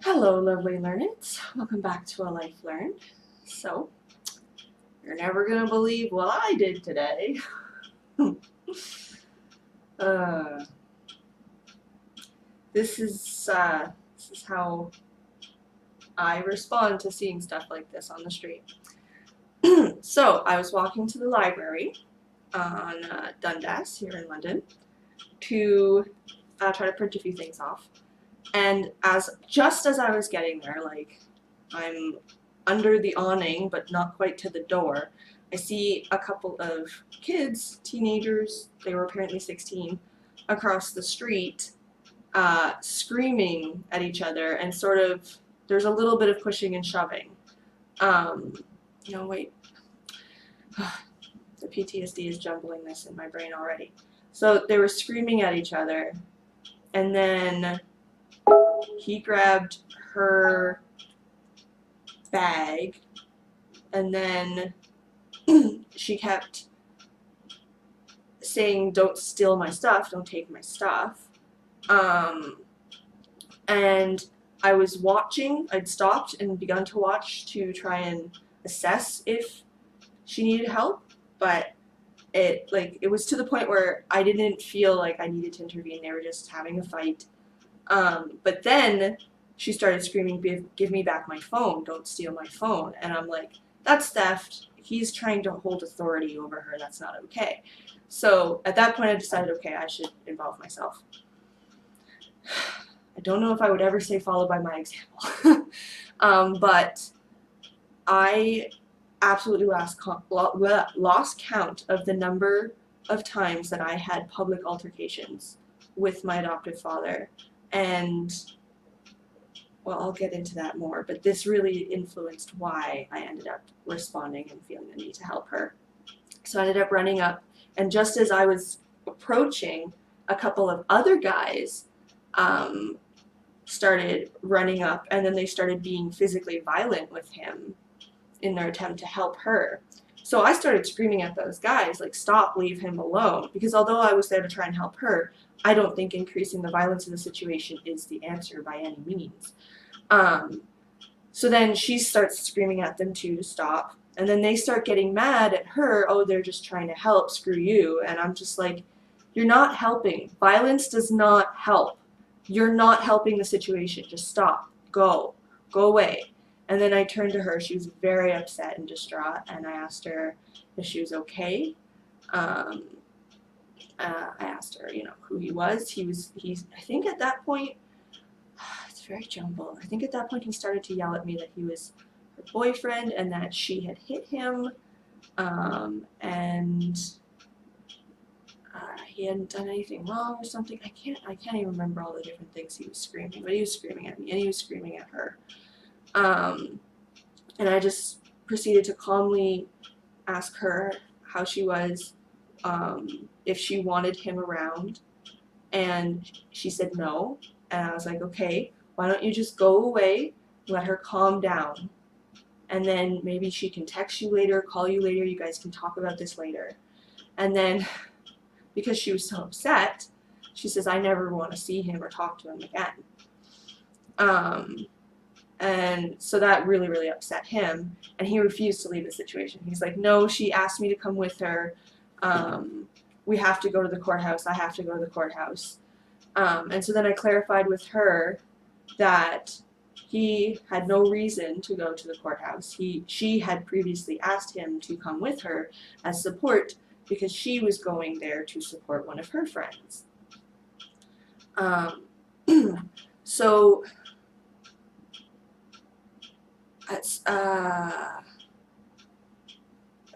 Hello, lovely learneds. Welcome back to ALifeLearned. So, you're never gonna believe what I did today. uh, this is how I respond to seeing stuff like this on the street. So, I was walking to the library on Dundas here in London to try to print a few things off. And just as I was getting there, like I'm under the awning but not quite to the door, I see a couple of kids, teenagers, they were apparently 16, across the street screaming at each other, and sort of there's a little bit of pushing and shoving. No, wait. The PTSD is jumbling this in my brain already. So they were screaming at each other, and then he grabbed her bag, and then she kept saying, "Don't steal my stuff, don't take my stuff." And I was watching, I'd stopped and begun to watch to try and assess if she needed help, but it was to the point where I didn't feel like I needed to intervene. They were just having a fight. But then she started screaming, give me back my phone, don't steal my phone. And I'm like, that's theft. He's trying to hold authority over her. That's not okay. So at that point I decided, okay, I should involve myself. I don't know if I would ever say followed by my example. But I absolutely lost count of the number of times that I had public altercations with my adoptive father. And, well, I'll get into that more, but this really influenced why I ended up responding and feeling the need to help her. So I ended up running up, and just as I was approaching, a couple of other guys started running up, and then they started being physically violent with him in their attempt to help her. So I started screaming at those guys, like, stop, leave him alone, because although I was there to try and help her, I don't think increasing the violence of the situation is the answer by any means. So then she starts screaming at them too to stop, and then they start getting mad at her. Oh, they're just trying to help, screw you. And I'm just like, you're not helping. Violence does not help. You're not helping the situation. Just stop. Go away. And then I turned to her. She was very upset and distraught, and I asked her if she was okay. I asked her, who he was. I think at that point, it's very jumbled. I think at that point he started to yell at me that he was her boyfriend and that she had hit him, and he hadn't done anything wrong or something. I can't even remember all the different things he was screaming, but he was screaming at me and he was screaming at her. And I just proceeded to calmly ask her how she was, if she wanted him around, and she said no. And I was like, okay, why don't you just go away, let her calm down, and then maybe she can text you later, call you later, you guys can talk about this later. And then, because she was so upset, she says, I never want to see him or talk to him again. And so that really, really upset him, and he refused to leave the situation. He's like, no, she asked me to come with her. We have to go to the courthouse. I have to go to the courthouse. And so then I clarified with her that he had no reason to go to the courthouse. She had previously asked him to come with her as support because she was going there to support one of her friends. So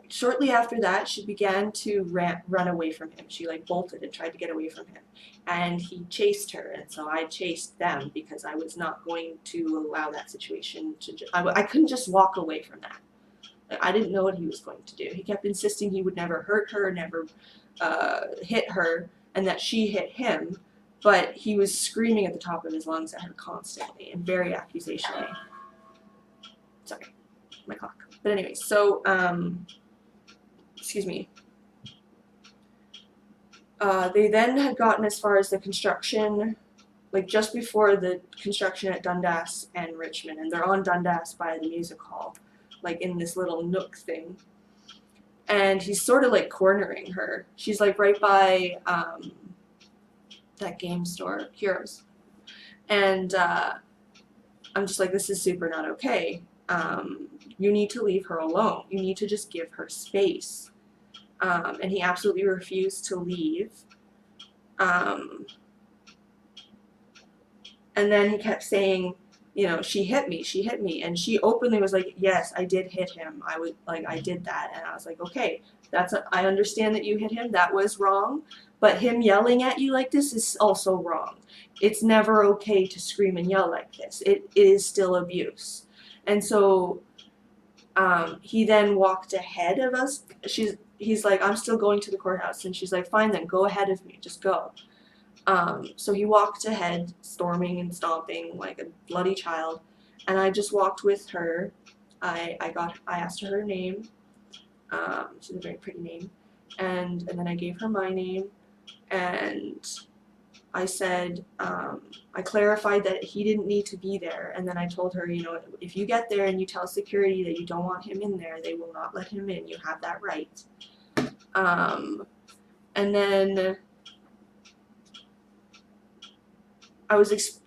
shortly after that, she began to run away from him. She bolted and tried to get away from him, and he chased her, and so I chased them because I was not going to allow that situation to. I couldn't just walk away from that. I didn't know what he was going to do. He kept insisting he would never hurt her, never hit her, and that she hit him, but he was screaming at the top of his lungs at her constantly and very accusationally. Sorry, my clock. But anyway, so, excuse me. They then had gotten as far as the construction like just before the construction at Dundas and Richmond, and they're on Dundas by the music hall, like in this little nook thing. And he's sort of like cornering her. She's like right by that game store, Heroes. And I'm just like, this is super not okay. You need to leave her alone. You need to just give her space. And he absolutely refused to leave. And then he kept saying, you know, she hit me, and she openly was like, yes, I did hit him. I did that. And I was like, okay, I understand that you hit him. That was wrong. But him yelling at you like this is also wrong. It's never okay to scream and yell like this. It is still abuse. And so he then walked ahead of us. He's like, I'm still going to the courthouse. And she's like, fine then, go ahead of me. Just go. So he walked ahead, storming and stomping like a bloody child, and I just walked with her. I asked her name. She's a very pretty name, and then I gave her my name, and I said, I clarified that he didn't need to be there, and then I told her, you know, if you get there and you tell security that you don't want him in there, they will not let him in. You have that right. And then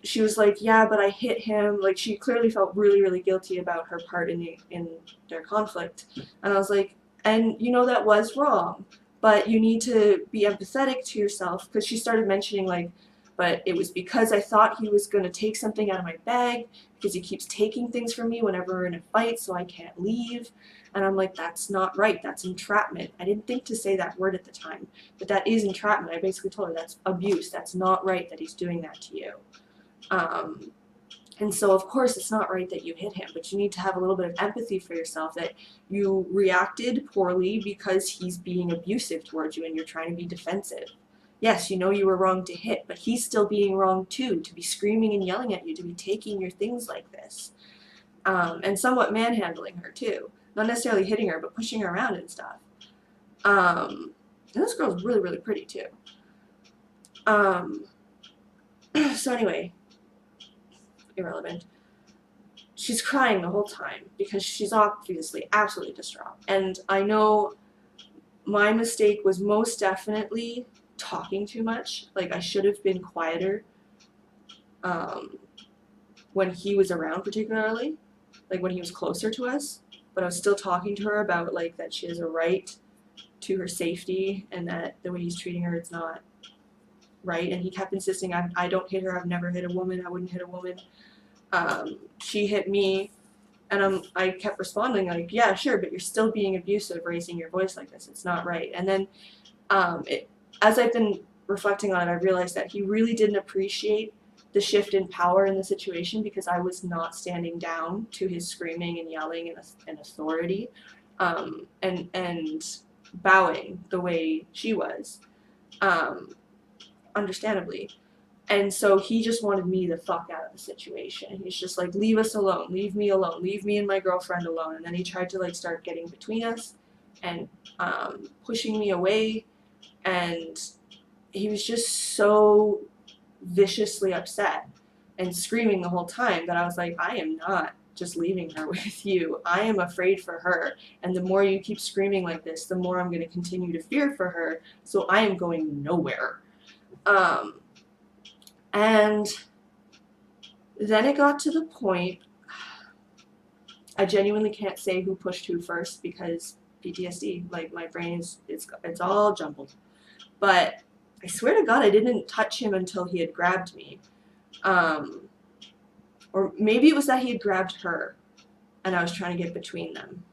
she was like, yeah, but I hit him. Like, she clearly felt really, really guilty about her part in their conflict. And I was like, and you know that was wrong, but you need to be empathetic to yourself, because she started mentioning like, but it was because I thought he was going to take something out of my bag, because he keeps taking things from me whenever we're in a fight, so I can't leave. And I'm like, that's not right. That's entrapment. I didn't think to say that word at the time, but that is entrapment. I basically told her that's abuse. That's not right that he's doing that to you. And so, of course, it's not right that you hit him, but you need to have a little bit of empathy for yourself, that you reacted poorly because he's being abusive towards you and you're trying to be defensive. Yes, you know you were wrong to hit, but he's still being wrong too, to be screaming and yelling at you, to be taking your things like this. And somewhat manhandling her too. Not necessarily hitting her, but pushing her around and stuff. And this girl's really, really pretty too. So anyway, irrelevant. She's crying the whole time because she's obviously absolutely distraught. And I know my mistake was most definitely talking too much. Like, I should have been quieter when he was around, particularly, like when he was closer to us. But I was still talking to her about like that she has a right to her safety, and that the way he's treating her, it's not right. And he kept insisting, I don't hit her. I've never hit a woman. I wouldn't hit a woman. She hit me, and I kept responding like, yeah, sure, but you're still being abusive, raising your voice like this. It's not right. And then as I've been reflecting on it, I realized that he really didn't appreciate the shift in power in the situation, because I was not standing down to his screaming and yelling and authority, and bowing the way she was, understandably. And so he just wanted me the fuck out of the situation. He's just like, leave us alone, leave me alone, leave me and my girlfriend alone. And then he tried to like start getting between us and pushing me away, and he was just so viciously upset and screaming the whole time that I was like, I am not just leaving her with you. I am afraid for her, and the more you keep screaming like this, the more I'm going to continue to fear for her, so I am going nowhere. And then it got to the point, I genuinely can't say who pushed who first, because PTSD, like my brain it's all jumbled. But I swear to God, I didn't touch him until he had grabbed me. Or maybe it was that he had grabbed her and I was trying to get between them.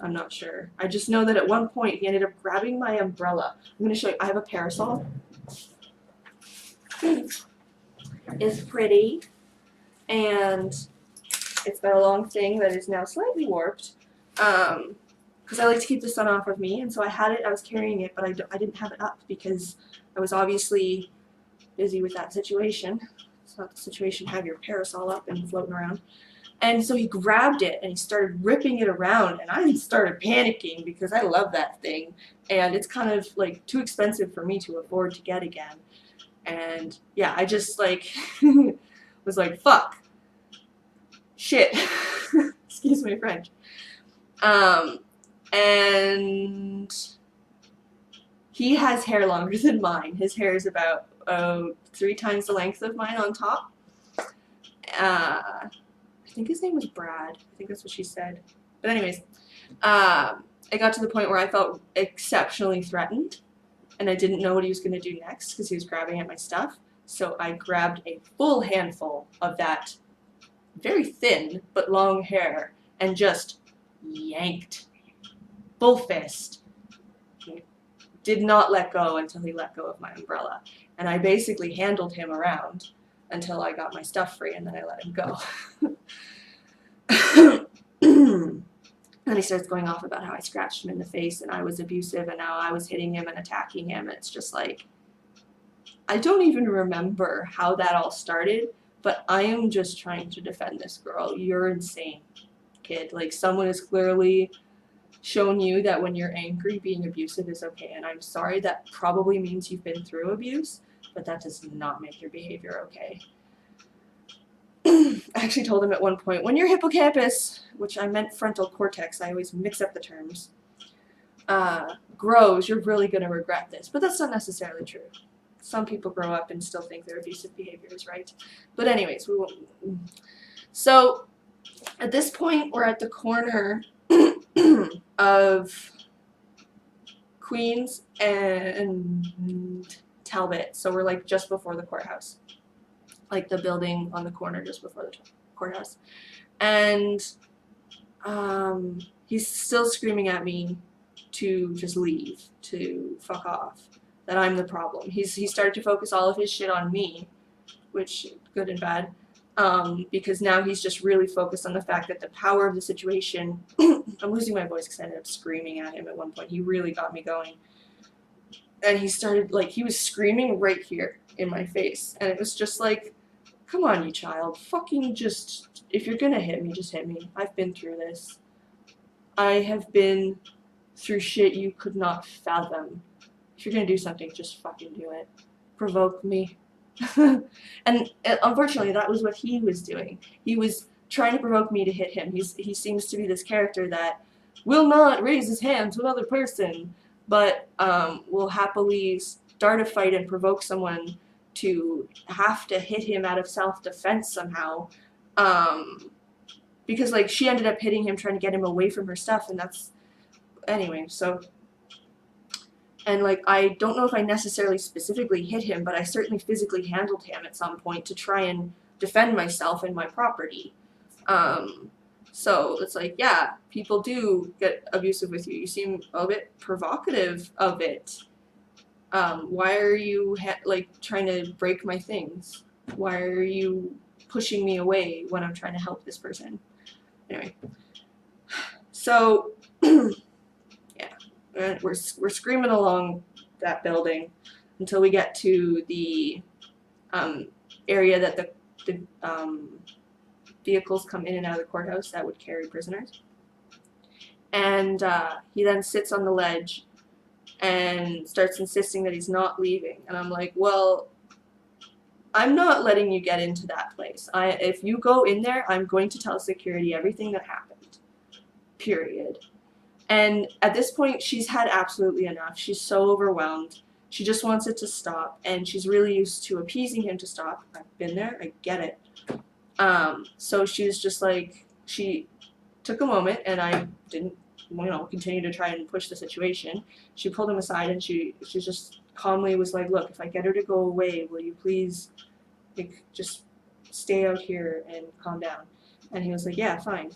I'm not sure. I just know that at one point he ended up grabbing my umbrella. I'm going to show you. I have a parasol. It's pretty. And it's got a long thing that is now slightly warped. Because I like to keep the sun off of me, and so I had it, I was carrying it, but I didn't have it up because I was obviously busy with that situation. It's not the situation to have your parasol up and floating around. And so he grabbed it and he started ripping it around, and I started panicking because I love that thing, and it's kind of like too expensive for me to afford to get again. And yeah, I just like was like, fuck, shit, excuse my French. And he has hair longer than mine. His hair is about 3 times the length of mine on top. I think his name was Brad. I think that's what she said. But anyways, it got to the point where I felt exceptionally threatened, and I didn't know what he was going to do next because he was grabbing at my stuff. So I grabbed a full handful of that very thin but long hair and just yanked. Full fist. He did not let go until he let go of my umbrella. And I basically handled him around until I got my stuff free, and then I let him go. And he starts going off about how I scratched him in the face and I was abusive and how I was hitting him and attacking him. And it's just like, I don't even remember how that all started, but I am just trying to defend this girl. You're insane, kid. Like, someone has clearly shown you that when you're angry, being abusive is okay. And I'm sorry, that probably means you've been through abuse, but that does not make your behavior okay. I actually told him at one point, when your hippocampus, which I meant frontal cortex, I always mix up the terms, grows, you're really going to regret this. But that's not necessarily true. Some people grow up and still think their abusive behavior is right. But anyways, we won't. So at this point, we're at the corner of Queens and Talbot. So we're like just before the courthouse. Like the building on the corner just before the courthouse. And he's still screaming at me to just leave, to fuck off, that I'm the problem. He started to focus all of his shit on me, which, good and bad, because now he's just really focused on the fact that the power of the situation, I'm losing my voice because I ended up screaming at him at one point. He really got me going. And he started, like, he was screaming right here in my face. And it was just like, come on, you child. Fucking just, if you're gonna hit me, just hit me. I've been through this. I have been through shit you could not fathom. If you're gonna do something, just fucking do it. Provoke me. And unfortunately, that was what he was doing. He was trying to provoke me to hit him. He seems to be this character that will not raise his hand to another person, but will happily start a fight and provoke someone to have to hit him out of self-defense somehow, because like she ended up hitting him, trying to get him away from her stuff, and that's, anyway, so, and like I don't know if I necessarily specifically hit him, but I certainly physically handled him at some point to try and defend myself and my property. So it's like, yeah, people do get abusive with you. You seem a bit provocative of it. Why are you like trying to break my things? Why are you pushing me away when I'm trying to help this person? Anyway, so yeah, we're screaming along that building until we get to the area that the vehicles come in and out of the courthouse that would carry prisoners. And he then sits on the ledge and starts insisting that he's not leaving. And I'm like, well, I'm not letting you get into that place. If you go in there, I'm going to tell security everything that happened. Period. And at this point, she's had absolutely enough. She's so overwhelmed. She just wants it to stop, and she's really used to appeasing him to stop. I've been there. I get it. So she was just like, she took a moment, and I didn't, continue to try and push the situation. She pulled him aside, and she just calmly was like, look, if I get her to go away, will you please, like, just stay out here and calm down? And he was like, yeah, fine.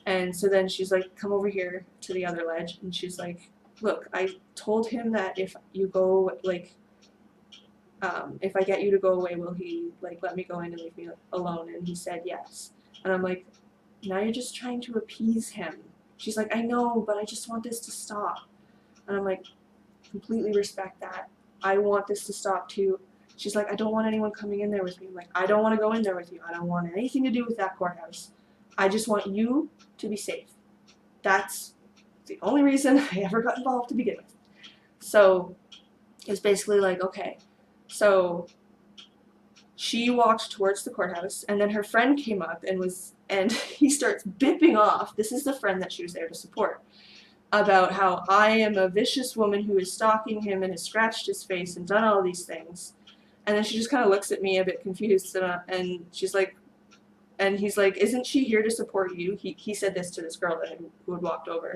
And so then she's like, come over here to the other ledge, and she's like, look, I told him that if you go, like, if I get you to go away, will he, like, let me go in and leave me alone? And he said yes. And I'm like, now you're just trying to appease him. She's like, I know, but I just want this to stop. And I'm like, completely respect that. I want this to stop too. She's like, I don't want anyone coming in there with me. I'm like, I don't want to go in there with you. I don't want anything to do with that courthouse. I just want you to be safe. That's the only reason I ever got involved to begin with. So it's basically like, okay, so she walked towards the courthouse, and then her friend came up and he starts bipping off. This is the friend that she was there to support, about how I am a vicious woman who is stalking him and has scratched his face and done all these things. And then she just kind of looks at me a bit confused, and she's like, and he's like, isn't she here to support you? He said this to this girl who had walked over.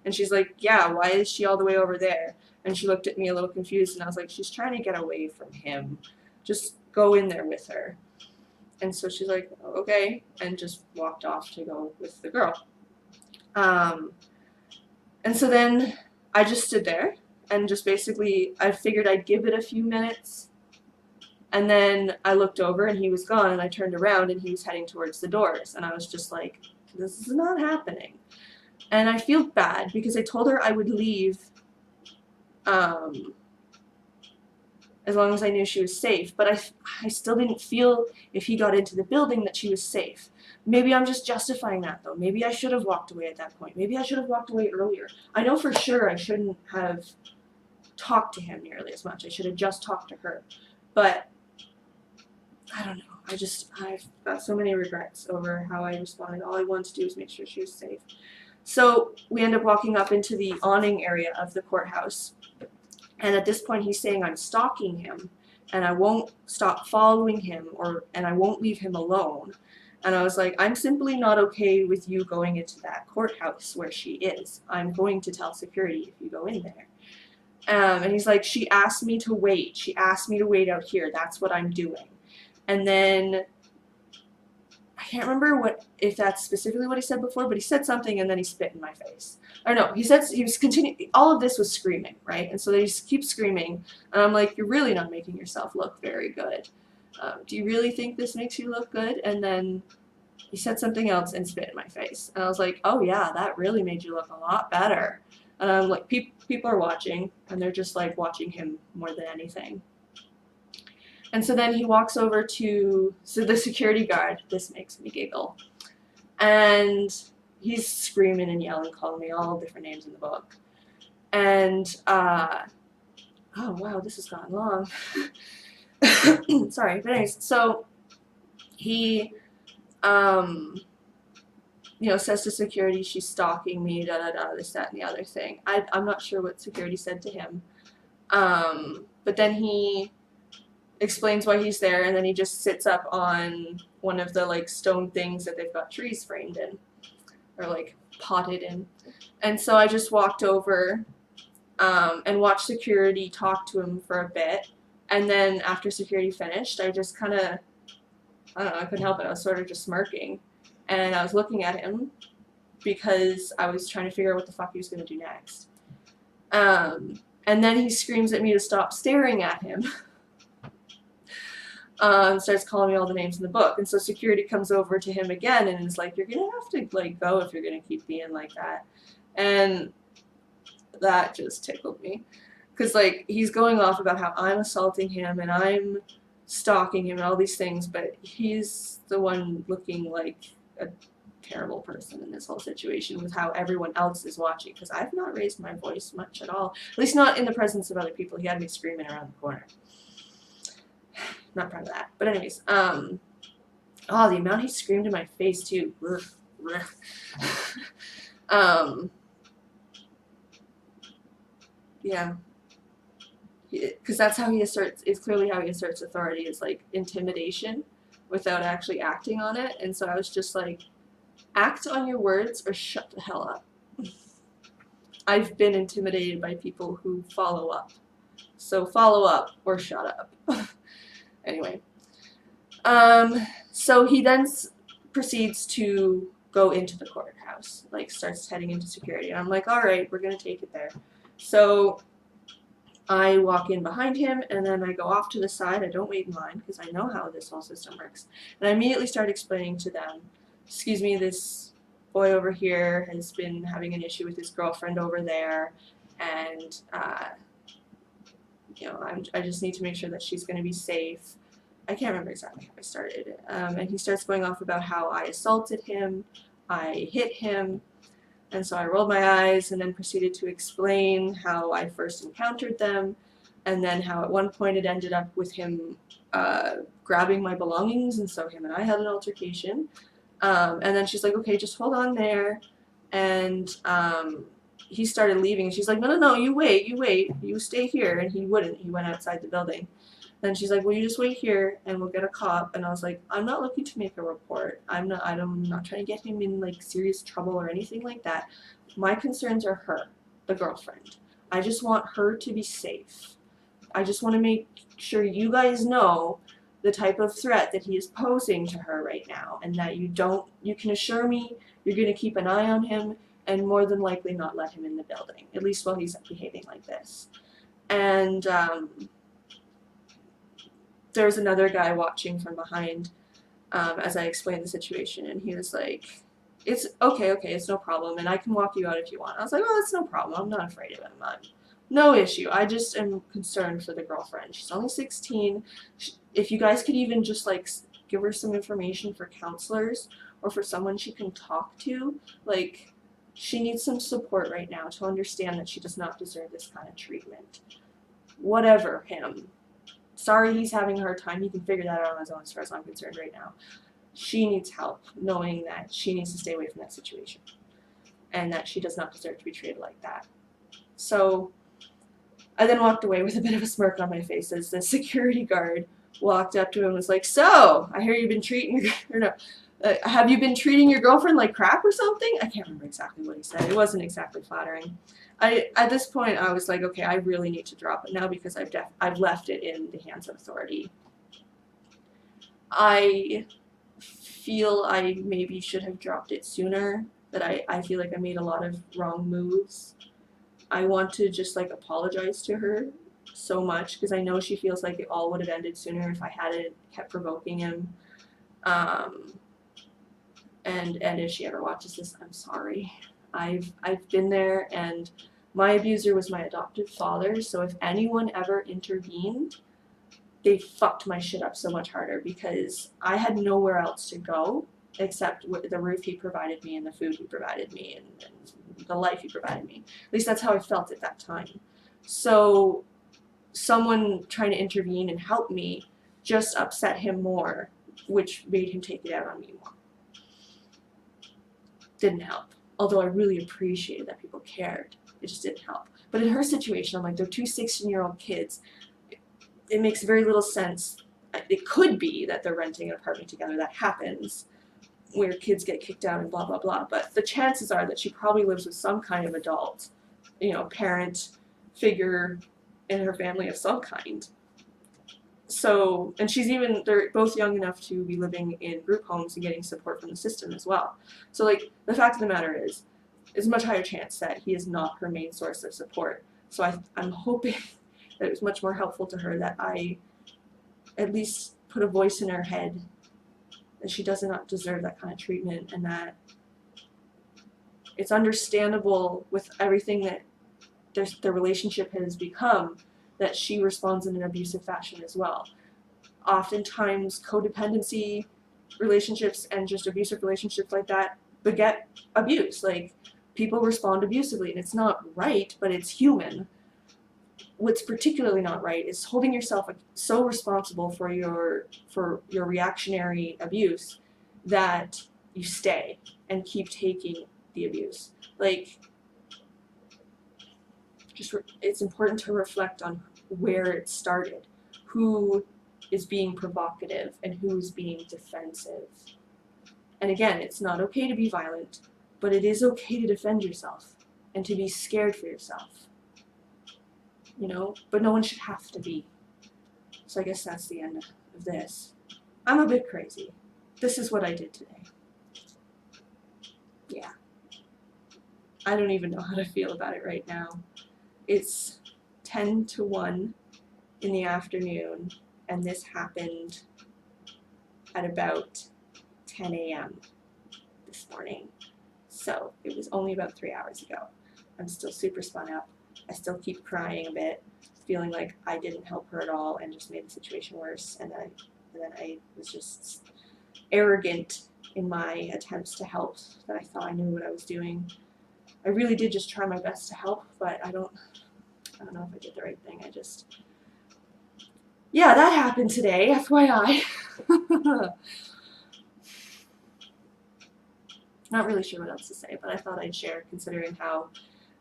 And she's like, yeah, why is she all the way over there? And she looked at me a little confused, and I was like, she's trying to get away from him. Just go in there with her. And so she's like, okay, and just walked off to go with the girl. And so then I just stood there and just basically, I figured I'd give it a few minutes. And then I looked over and he was gone, and I turned around and he was heading towards the doors. And I was just like, this is not happening. And I feel bad because I told her I would leave as long as I knew she was safe. But I still didn't feel if he got into the building that she was safe. Maybe I'm just justifying that, though. Maybe I should have walked away at that point. Maybe I should have walked away earlier. I know for sure I shouldn't have talked to him nearly as much. I should have just talked to her. But I don't know. I've got so many regrets over how I responded. All I wanted to do was make sure she was safe. So we end up walking up into the awning area of the courthouse. And at this point, he's saying I'm stalking him, and I won't stop following him, and I won't leave him alone. And I was like, I'm simply not okay with you going into that courthouse where she is. I'm going to tell security if you go in there. And he's like, she asked me to wait. She asked me to wait out here. That's what I'm doing. And then I can't remember if that's specifically what he said before, but he said something and then he spit in my face. Or no, he was continuing. All of this was screaming, right? And so they just keep screaming, and I'm like, you're really not making yourself look very good. Do you really think this makes you look good? And then he said something else and spit in my face, and I was like, oh yeah, that really made you look a lot better. And I'm like, people are watching, and they're just like watching him more than anything. And so then he walks over to the security guard. This makes me giggle. And he's screaming and yelling, calling me all different names in the book. And, oh wow, this has gotten long. Sorry, but anyways, so he, says to security, she's stalking me, this, that, and the other thing. I'm not sure what security said to him. But then he explains why he's there, and then he just sits up on one of the like stone things that they've got trees framed in, or like potted in. And so I just walked over and watched security talk to him for a bit, and then after security finished, I just kind of, I don't know, I couldn't help it. I was sort of just smirking, and I was looking at him because I was trying to figure out what the fuck he was going to do next. And then he screams at me to stop staring at him. Starts calling me all the names in the book. And so security comes over to him again and is like, you're going to have to like go if you're going to keep being like that. And that just tickled me. Because like he's going off about how I'm assaulting him and I'm stalking him and all these things, but he's the one looking like a terrible person in this whole situation with how everyone else is watching. Because I've not raised my voice much at all. At least not in the presence of other people. He had me screaming around the corner. Not proud of that. But anyways, the amount he screamed in my face too. Yeah. Because that's how he asserts, it's clearly how he asserts authority, is like intimidation without actually acting on it. And so I was just like, act on your words or shut the hell up. I've been intimidated by people who follow up. So follow up or shut up. Anyway, so he then proceeds to go into the courthouse, like starts heading into security. And I'm like, all right, we're going to take it there. So I walk in behind him, and then I go off to the side. I don't wait in line because I know how this whole system works. And I immediately start explaining to them, excuse me, this boy over here has been having an issue with his girlfriend over there, and I just need to make sure that she's going to be safe. I can't remember exactly how I started. And he starts going off about how I assaulted him, I hit him, and so I rolled my eyes and then proceeded to explain how I first encountered them, and then how at one point it ended up with him grabbing my belongings, and so him and I had an altercation. And then she's like, okay, just hold on there. And he started leaving, and she's like, no, you wait, you stay here. And he wouldn't. He went outside the building. Then she's like, well, you just wait here, and we'll get a cop. And I was like, I'm not looking to make a report. I'm not trying to get him in like serious trouble or anything like that. My concerns are her, the girlfriend. I just want her to be safe. I just want to make sure you guys know the type of threat that he is posing to her right now, and that you can assure me you're going to keep an eye on him and more than likely not let him in the building, at least while he's behaving like this. And there's another guy watching from behind as I explained the situation, and he was like, it's okay, it's no problem, and I can walk you out if you want. I was like, oh, that's no problem. I'm not afraid of him. No issue. I just am concerned for the girlfriend. She's only 16. If you guys could even just like give her some information for counselors or for someone she can talk to, like she needs some support right now to understand that she does not deserve this kind of treatment. Whatever him. Sorry he's having a hard time. He can figure that out on his own as far as I'm concerned right now. She needs help knowing that she needs to stay away from that situation and that she does not deserve to be treated like that. So I then walked away with a bit of a smirk on my face as the security guard walked up to him and was like, so, I hear you've been have you been treating your girlfriend like crap or something? I can't remember exactly what he said. It wasn't exactly flattering. At this point, I was like, okay, I really need to drop it now because I've left it in the hands of authority. I feel I maybe should have dropped it sooner, that I feel like I made a lot of wrong moves. I want to just like apologize to her so much because I know she feels like it all would have ended sooner if I hadn't kept provoking him. And if she ever watches this, I'm sorry. I've been there, and my abuser was my adoptive father, so if anyone ever intervened, they fucked my shit up so much harder because I had nowhere else to go except the roof he provided me and the food he provided me and the life he provided me. At least that's how I felt at that time. So someone trying to intervene and help me just upset him more, which made him take it out on me more. Didn't help. Although I really appreciated that people cared. It just didn't help. But in her situation, I'm like, they're two 16-year-old kids. It makes very little sense. It could be that they're renting an apartment together. That happens, where kids get kicked out and blah, blah, blah. But the chances are that she probably lives with some kind of adult, parent figure in her family of some kind. So, and they're both young enough to be living in group homes and getting support from the system as well. So, like, the fact of the matter is, it's a much higher chance that he is not her main source of support. So I'm hoping that it was much more helpful to her that I at least put a voice in her head that she does not deserve that kind of treatment, and that it's understandable with everything that their relationship has become that she responds in an abusive fashion as well. Oftentimes, codependency relationships and just abusive relationships like that beget abuse. Like, people respond abusively, and it's not right, but it's human. What's particularly not right is holding yourself so responsible for your reactionary abuse that you stay and keep taking the abuse. Like, it's important to reflect on where it started, who is being provocative and who's being defensive. And again, it's not okay to be violent, but it is okay to defend yourself and to be scared for yourself. But no one should have to be. So I guess that's the end of this. I'm a bit crazy. This is what I did today. Yeah. I don't even know how to feel about it right now. It's 10 to 1 in the afternoon, and this happened at about 10 a.m. this morning. So it was only about 3 hours ago. I'm still super spun up. I still keep crying a bit, feeling like I didn't help her at all and just made the situation worse. And then I was just arrogant in my attempts to help, that I thought I knew what I was doing. I really did just try my best to help, but I don't know if I did the right thing. yeah, that happened today, FYI. Not really sure what else to say, but I thought I'd share considering how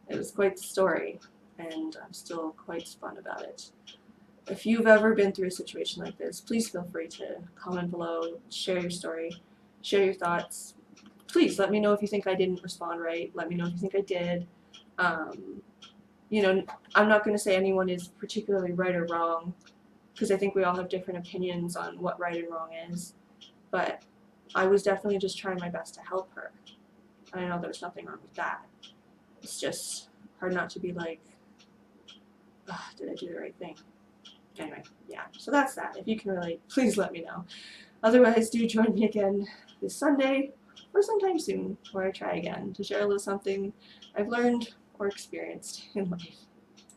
it was quite the story, and I'm still quite spun about it. If you've ever been through a situation like this, please feel free to comment below, share your story, share your thoughts. Please let me know if you think I didn't respond right. Let me know if you think I did. Um, you know, I'm not going to say anyone is particularly right or wrong, because I think we all have different opinions on what right and wrong is. But I was definitely just trying my best to help her. I know there's nothing wrong with that. It's just hard not to be like, did I do the right thing? Anyway, yeah, so that's that. If you can relate, please let me know. Otherwise, do join me again this Sunday or sometime soon where I try again to share a little something I've learned or experienced in life.